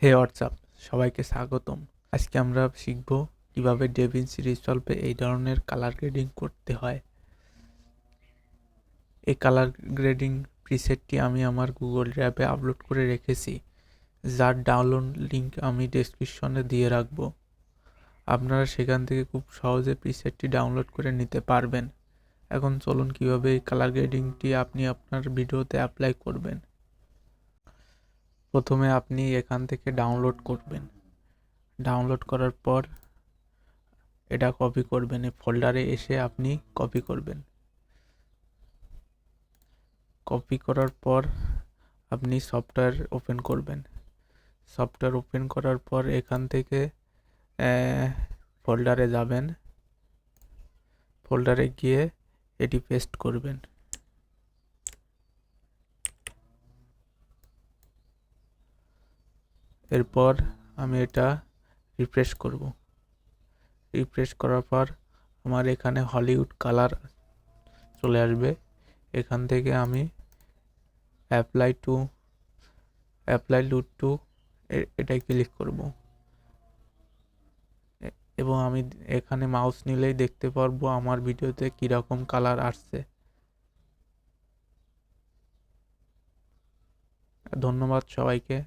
হে WhatsApp, সবাইকে স্বাগতম। আজকে আমরা শিখব কিভাবে ডেভিন্সি রিসলভে এই ধরনের কালার গ্রেডিং করতে হয়। এই কালার গ্রেডিং প্রিসেটটি আমি আমার গুগল ড্রাইভে আপলোড করে রেখেছি, যার ডাউনলোড লিঙ্ক আমি ডেসক্রিপশনে দিয়ে রাখব। আপনারা সেখান থেকে খুব সহজে প্রিসেটটি ডাউনলোড করে নিতে পারবেন। এখন চলুন কিভাবে এই কালার গ্রেডিংটি আপনি আপনার ভিডিওতে অ্যাপ্লাই করবেন। প্রথমে আপনি এখান থেকে ডাউনলোড করবেন। ডাউনলোড করার পর এটা কপি করবেন, এই ফোল্ডারে এসে আপনি কপি করবেন। কপি করার পর আপনি সফটওয়্যার ওপেন করবেন। সফটওয়্যার ওপেন করার পর এখান থেকে ফোল্ডারে যাবেন। ফোল্ডারে গিয়ে এটি পেস্ট করবেন। এরপর আমি এটা রিফ্রেশ করব। রিফ্রেশ করার পর আমার এখানে হলিউড কালার চলে আসবে। এখান থেকে আমি অ্যাপ্লাই লুট টু এটাই ক্লিক করব এবং আমি এখানে মাউস নিলেই দেখতে পারবো আমার ভিডিওতে কীরকম কালার আসছে। ধন্যবাদ সবাইকে।